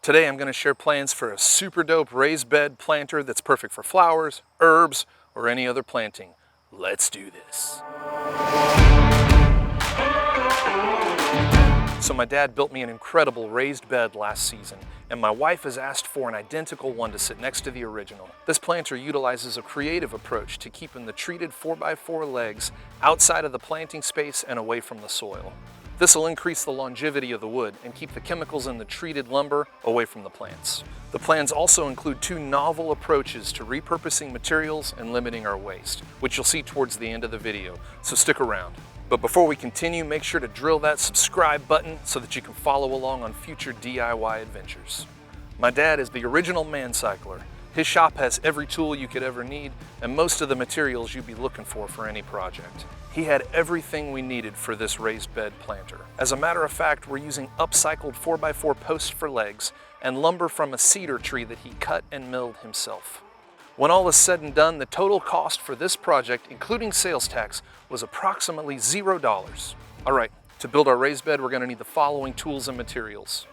Today I'm going to share plans for a super dope raised bed planter that's perfect for flowers, herbs, or any other planting. Let's do this. So my dad built me an incredible raised bed last season, and my wife has asked for an identical one to sit next to the original. This planter utilizes a creative approach to keeping the treated 4x4 legs outside of the planting space and away from the soil. This will increase the longevity of the wood and keep the chemicals in the treated lumber away from the plants. The plans also include two novel approaches to repurposing materials and limiting our waste, which you'll see towards the end of the video, so stick around. But before we continue, make sure to drill that subscribe button so that you can follow along on future DIY adventures. My dad is the original Mancycler. His shop has every tool you could ever need and most of the materials you'd be looking for any project. He had everything we needed for this raised bed planter. As a matter of fact, we're using upcycled 4x4 posts for legs and lumber from a cedar tree that he cut and milled himself. When all is said and done, the total cost for this project, including sales tax, was approximately $0. All right, to build our raised bed, we're going to need the following tools and materials.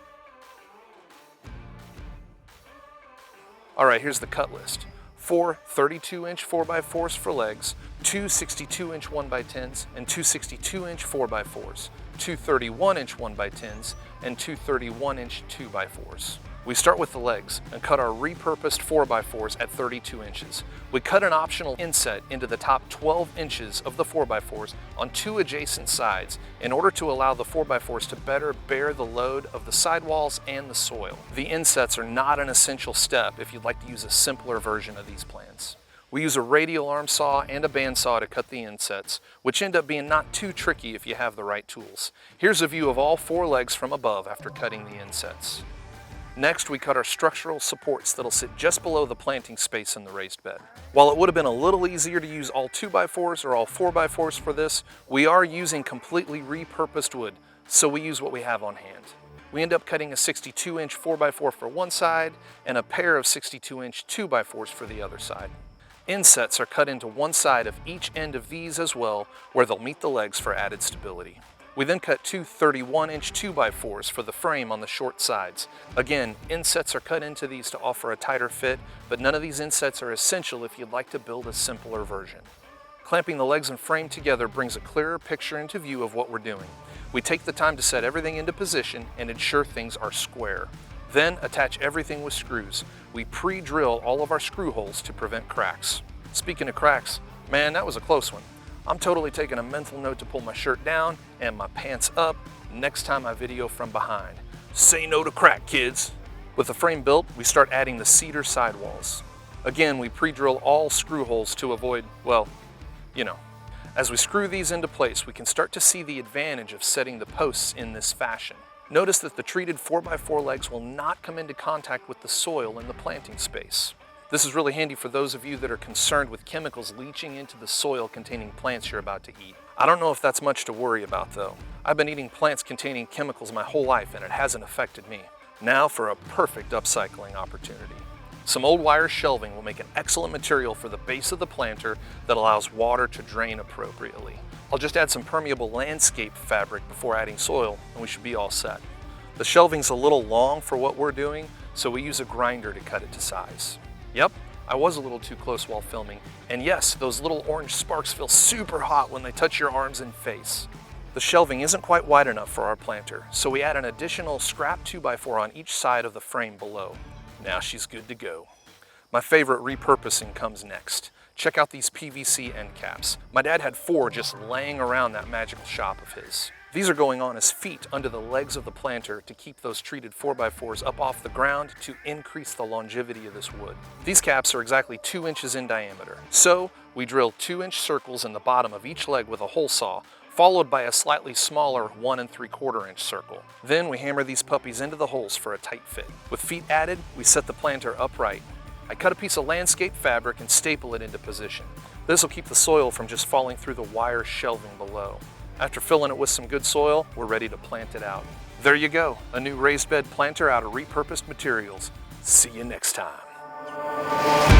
All right, here's the cut list. 4 32-inch 4x4s for legs, 2 62-inch 1x10s, and 2 62-inch 4x4s, 2 31-inch 1x10s, and 2 31-inch 2x4s. We start with the legs and cut our repurposed 4x4s at 32 inches. We cut an optional inset into the top 12 inches of the 4x4s on two adjacent sides in order to allow the 4x4s to better bear the load of the sidewalls and the soil. The insets are not an essential step if you'd like to use a simpler version of these plans. We use a radial arm saw and a bandsaw to cut the insets, which end up being not too tricky if you have the right tools. Here's a view of all 4 legs from above after cutting the insets. Next, we cut our structural supports that'll sit just below the planting space in the raised bed. While it would have been a little easier to use all 2x4s or all 4x4s for this, we are using completely repurposed wood, so we use what we have on hand. We end up cutting a 62-inch 4x4 for one side and a pair of 62-inch 2x4s for the other side. Insets are cut into one side of each end of these as well, where they'll meet the legs for added stability. We then cut 2 31-inch 2x4s for the frame on the short sides. Again, insets are cut into these to offer a tighter fit, but none of these insets are essential if you'd like to build a simpler version. Clamping the legs and frame together brings a clearer picture into view of what we're doing. We take the time to set everything into position and ensure things are square. Then attach everything with screws. We pre-drill all of our screw holes to prevent cracks. Speaking of cracks, man, that was a close one. I'm totally taking a mental note to pull my shirt down and my pants up next time I video from behind. Say no to crack, kids. With the frame built, we start adding the cedar sidewalls. Again, we pre-drill all screw holes to avoid, well, you know. As we screw these into place, we can start to see the advantage of setting the posts in this fashion. Notice that the treated 4x4 legs will not come into contact with the soil in the planting space. This is really handy for those of you that are concerned with chemicals leaching into the soil containing plants you're about to eat. I don't know if that's much to worry about though. I've been eating plants containing chemicals my whole life and it hasn't affected me. Now for a perfect upcycling opportunity. Some old wire shelving will make an excellent material for the base of the planter that allows water to drain appropriately. I'll just add some permeable landscape fabric before adding soil and we should be all set. The shelving's a little long for what we're doing, so we use a grinder to cut it to size. Yep, I was a little too close while filming, and yes, those little orange sparks feel super hot when they touch your arms and face. The shelving isn't quite wide enough for our planter, so we add an additional scrap 2x4 on each side of the frame below. Now she's good to go. My favorite repurposing comes next. Check out these PVC end caps. My dad had 4 just laying around that magical shop of his. These are going on as feet under the legs of the planter to keep those treated 4x4s up off the ground to increase the longevity of this wood. These caps are exactly 2 inches in diameter. So we drill 2-inch circles in the bottom of each leg with a hole saw, followed by a slightly smaller 1 3/4-inch circle. Then we hammer these puppies into the holes for a tight fit. With feet added, we set the planter upright. I cut a piece of landscape fabric and staple it into position. This will keep the soil from just falling through the wire shelving below. After filling it with some good soil, we're ready to plant it out. There you go, a new raised bed planter out of repurposed materials. See you next time.